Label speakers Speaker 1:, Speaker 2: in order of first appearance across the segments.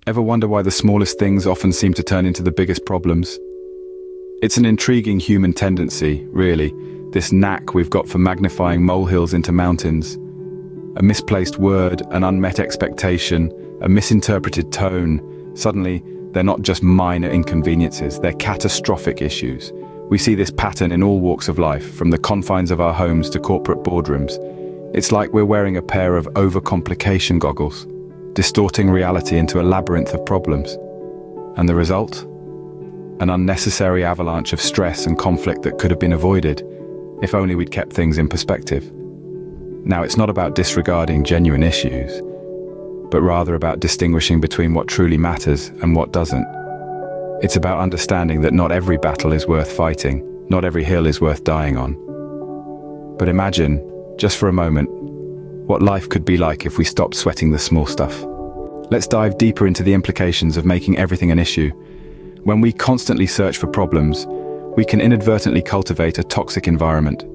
Speaker 1: Ever wonder why the smallest things often seem to turn into the biggest problems? It's an intriguing human tendency, really, this knack we've got for magnifying molehills into mountains. A misplaced word, an unmet expectation, a misinterpreted tone. Suddenly, they're not just minor inconveniences, they're catastrophic issues. We see this pattern in all walks of life, from the confines of our homes to corporate boardrooms. It's like we're wearing a pair of overcomplication goggles, distorting reality into a labyrinth of problems. And the result? An unnecessary avalanche of stress and conflict that could have been avoided, if only we'd kept things in perspective. Now, it's not about disregarding genuine issues, but rather about distinguishing between what truly matters and what doesn't. It's about understanding that not every battle is worth fighting, not every hill is worth dying on. But imagine, just for a moment, what life could be like if we stopped sweating the small stuff. Let's dive deeper into the implications of making everything an issue. When we constantly search for problems, we can inadvertently cultivate a toxic environment.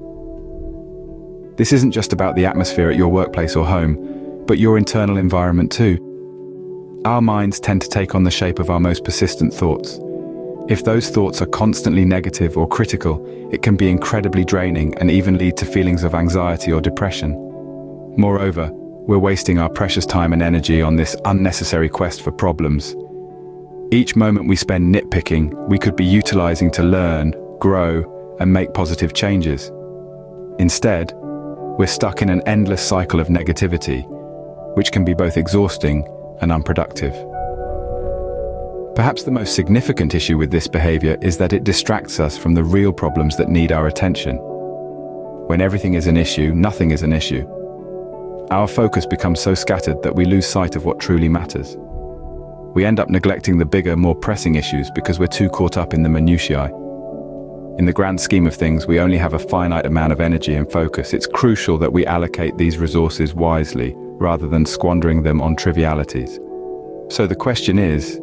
Speaker 1: This isn't just about the atmosphere at your workplace or home, but your internal environment too. Our minds tend to take on the shape of our most persistent thoughts. If those thoughts are constantly negative or critical, it can be incredibly draining and even lead to feelings of anxiety or depression. Moreover, we're wasting our precious time and energy on this unnecessary quest for problems. Each moment we spend nitpicking, we could be utilizing to learn, grow, and make positive changes. Instead, we're stuck in an endless cycle of negativity, which can be both exhausting and unproductive. Perhaps the most significant issue with this behavior is that it distracts us from the real problems that need our attention. When everything is an issue, nothing is an issue. Our focus becomes so scattered that we lose sight of what truly matters. We end up neglecting the bigger, more pressing issues because we're too caught up in the minutiae. In the grand scheme of things, we only have a finite amount of energy and focus. It's crucial that we allocate these resources wisely, rather than squandering them on trivialities. So the question is,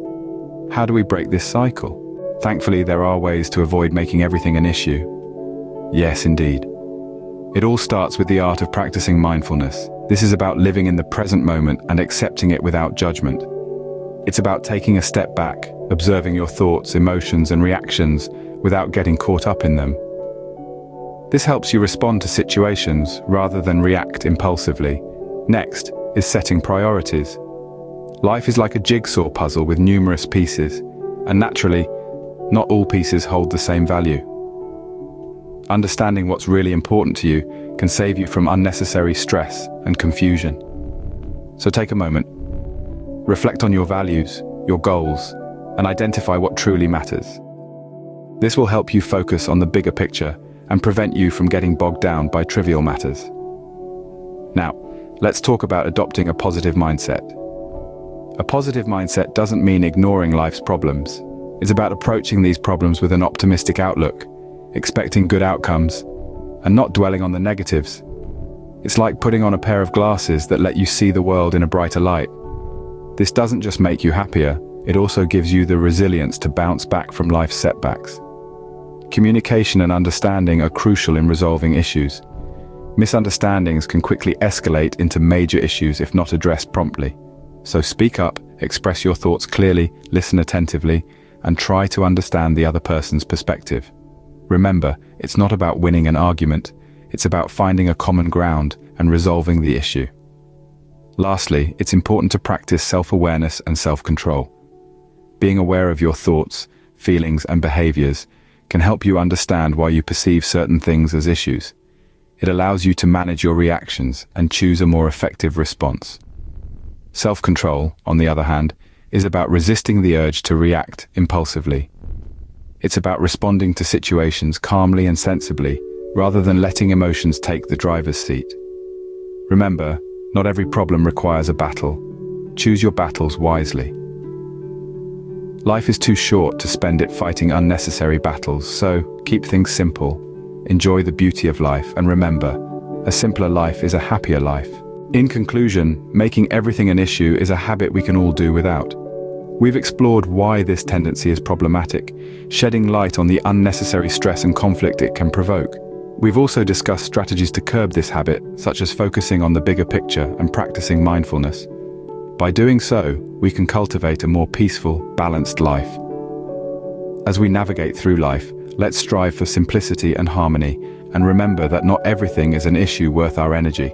Speaker 1: how do we break this cycle? Thankfully, there are ways to avoid making everything an issue. Yes, indeed. It all starts with the art of practicing mindfulness. This is about living in the present moment and accepting it without judgment. It's about taking a step back, observing your thoughts, emotions, and reactions without getting caught up in them. This helps you respond to situations rather than react impulsively. Next is setting priorities. Life is like a jigsaw puzzle with numerous pieces, and naturally, not all pieces hold the same value. Understanding what's really important to you can save you from unnecessary stress and confusion. So take a moment, reflect on your values, your goals, and identify what truly matters. This will help you focus on the bigger picture and prevent you from getting bogged down by trivial matters. Now, let's talk about adopting a positive mindset. A positive mindset doesn't mean ignoring life's problems. It's about approaching these problems with an optimistic outlook, expecting good outcomes, and not dwelling on the negatives. It's like putting on a pair of glasses that let you see the world in a brighter light. This doesn't just make you happier, it also gives you the resilience to bounce back from life's setbacks. Communication and understanding are crucial in resolving issues. Misunderstandings can quickly escalate into major issues if not addressed promptly. So speak up, express your thoughts clearly, listen attentively, and try to understand the other person's perspective. Remember, it's not about winning an argument, it's about finding a common ground and resolving the issue. Lastly, it's important to practice self-awareness and self-control. Being aware of your thoughts, feelings, and behaviors can help you understand why you perceive certain things as issues. It allows you to manage your reactions and choose a more effective response. Self-control, on the other hand, is about resisting the urge to react impulsively. It's about responding to situations calmly and sensibly, rather than letting emotions take the driver's seat. Remember, not every problem requires a battle. Choose your battles wisely. Life is too short to spend it fighting unnecessary battles, so keep things simple. Enjoy the beauty of life, and remember, a simpler life is a happier life. In conclusion, making everything an issue is a habit we can all do without. We've explored why this tendency is problematic, shedding light on the unnecessary stress and conflict it can provoke. We've also discussed strategies to curb this habit, such as focusing on the bigger picture and practicing mindfulness. By doing so, we can cultivate a more peaceful, balanced life. As we navigate through life, let's strive for simplicity and harmony, and remember that not everything is an issue worth our energy.